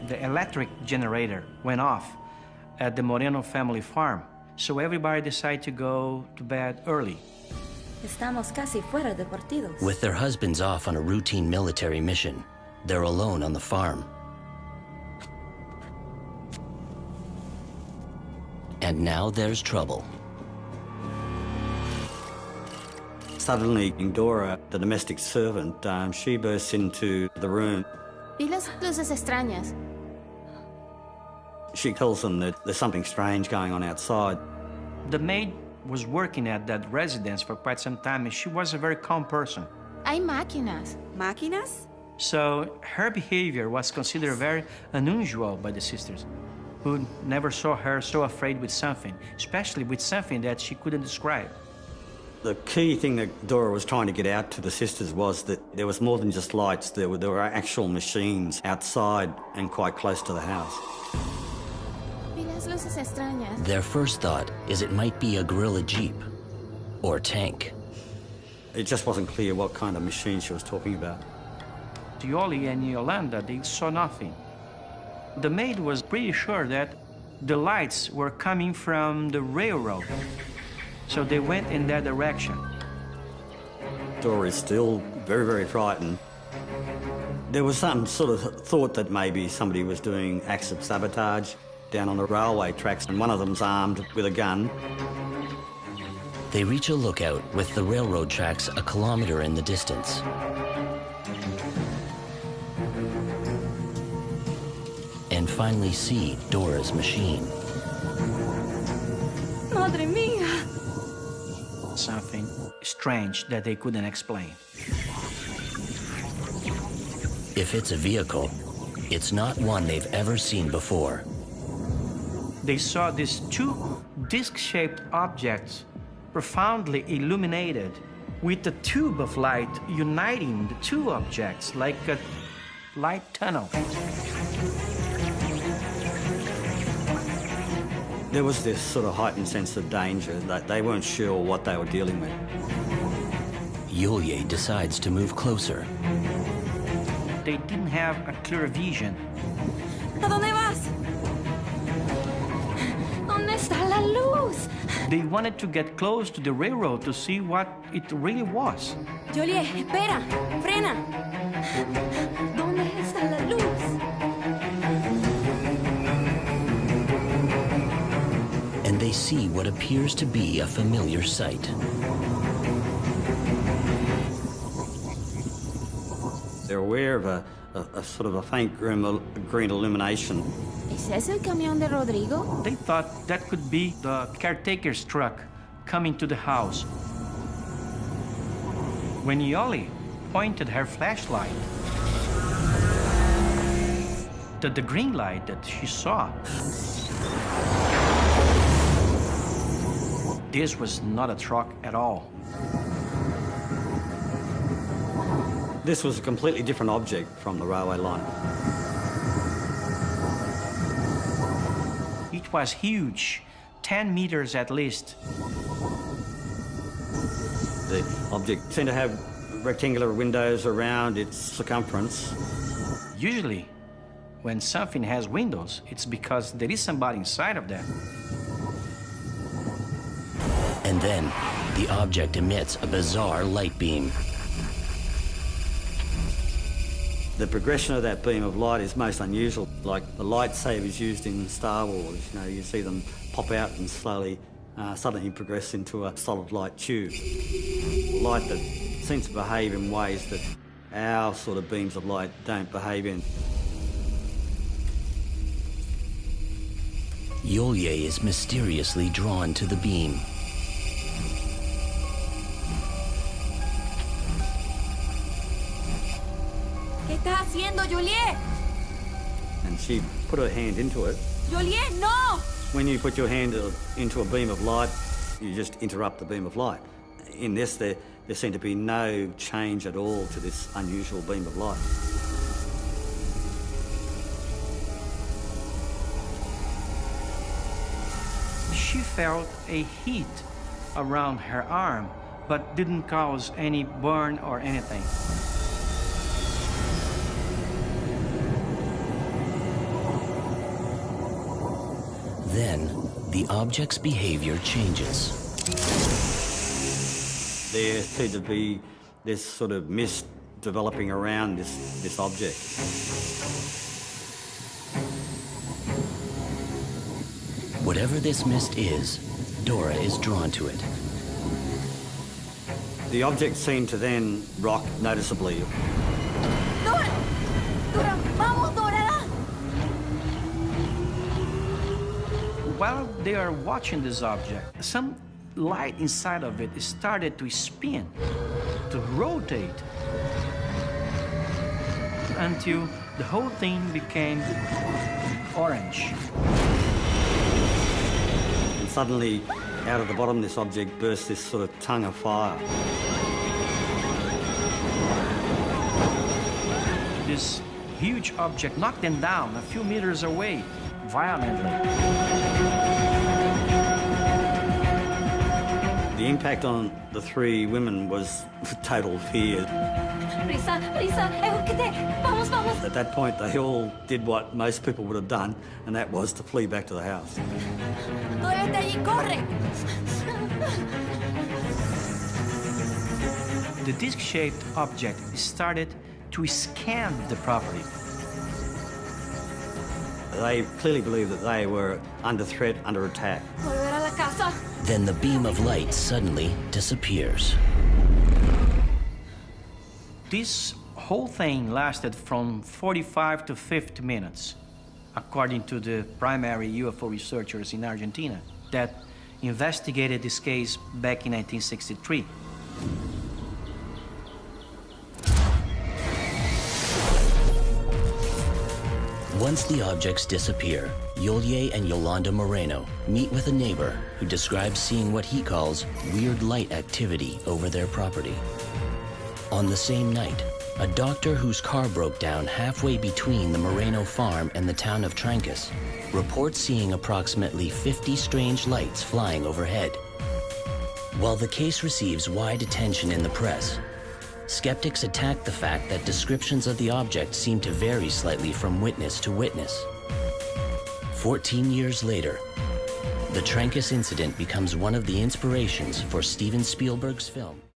the electric generator went off at the Moreno family farm. So everybody decided to go to bed early. Estamos casi fuera de partidos. With their husbands off on a routine military mission, they're alone on the farm. And now there's trouble. Suddenly, Dora, the domestic servant, she bursts into the room. Vi las luces extrañas. She tells them that there's something strange going on outside. The maid was working at that residence for quite some time, and she was a very calm person. Hay máquinas. ¿Máquinas? So her behavior was considered very unusual by the sisters, who never saw her so afraid with something, especially with something that she couldn't describe. The key thing that Dora was trying to get out to the sisters was that there was more than just lights. There were actual machines outside and quite close to the house. Vi las luces extrañas. Their first thought is it might be a guerrilla jeep or tank. It just wasn't clear what kind of machine she was talking about. Yoli and Yolanda, they saw nothing. The maid was pretty sure that the lights were coming from the railroad, so they went in that direction. Dora is still very, very frightened. There was some sort of thought that maybe somebody was doing acts of sabotage down on the railway tracks, and one of them's armed with a gun. They reach a lookout with the railroad tracks a kilometer in the distance. And finally see Dora's machine. Madre mía! Something strange that they couldn't explain. If it's a vehicle, it's not one they've ever seen before. They saw these two disc-shaped objects profoundly illuminated with a tube of light uniting the two objects like a light tunnel. There was this sort of heightened sense of danger that they weren't sure what they were dealing with. Yulye decides to move closer. They didn't have a clear vision. ¿A dónde vas? ¿Dónde está la luz? They wanted to get close to the railroad to see what it really was. Julie, espera, frena. ¿Dónde está la luz? And they see what appears to be a familiar sight. They're aware of a sort of a faint green illumination. ¿Es ese el camión de Rodrigo? They thought that could be the caretaker's truck coming to the house. When Yoli pointed her flashlight to the green light that she saw, this was not a truck at all. This was a completely different object from the railway line. It was huge, 10 meters at least. The object seemed to have rectangular windows around its circumference. Usually, when something has windows, it's because there is somebody inside of them. And then, the object emits a bizarre light beam. The progression of that beam of light is most unusual, like the lightsabers used in Star Wars. You know, you see them pop out and slowly, suddenly progress into a solid light tube. Light that seems to behave in ways that our sort of beams of light don't behave in. Yolye is mysteriously drawn to the beam. ¿Qué estás haciendo, Julie? And she put her hand into it. Julie, no! When you put your hand into a beam of light, you just interrupt the beam of light. In this, there seemed to be no change at all to this unusual beam of light. She felt a heat around her arm, but didn't cause any burn or anything. Then, the object's behavior changes. There seemed to be this sort of mist developing around this object. Whatever this mist is, Dora is drawn to it. The object seemed to then rock noticeably. Dora! Dora, vamos, Dora! While they are watching this object, some light inside of it started to spin, to rotate, until the whole thing became orange. And suddenly, out of the bottom of this object burst this sort of tongue of fire. This huge object knocked them down a few meters away, violently. The impact on the three women was total fear. Prisa, prisa, evóquete! Vamos, vamos! At that point, they all did what most people would have done, and that was to flee back to the house. Dora está allí, corre! The disc-shaped object started to scan the property. They clearly believed that they were under threat, under attack. Volver a la casa. Then the beam of light suddenly disappears. This whole thing lasted from 45 to 50 minutes, according to the primary UFO researchers in Argentina that investigated this case back in 1963. Once the objects disappear, Yolye and Yolanda Moreno meet with a neighbor who describes seeing what he calls weird light activity over their property. On the same night, a doctor whose car broke down halfway between the Moreno farm and the town of Trancas reports seeing approximately 50 strange lights flying overhead. While the case receives wide attention in the press, skeptics attack the fact that descriptions of the object seem to vary slightly from witness to witness. 14 years later, the Trancas incident becomes one of the inspirations for Steven Spielberg's film.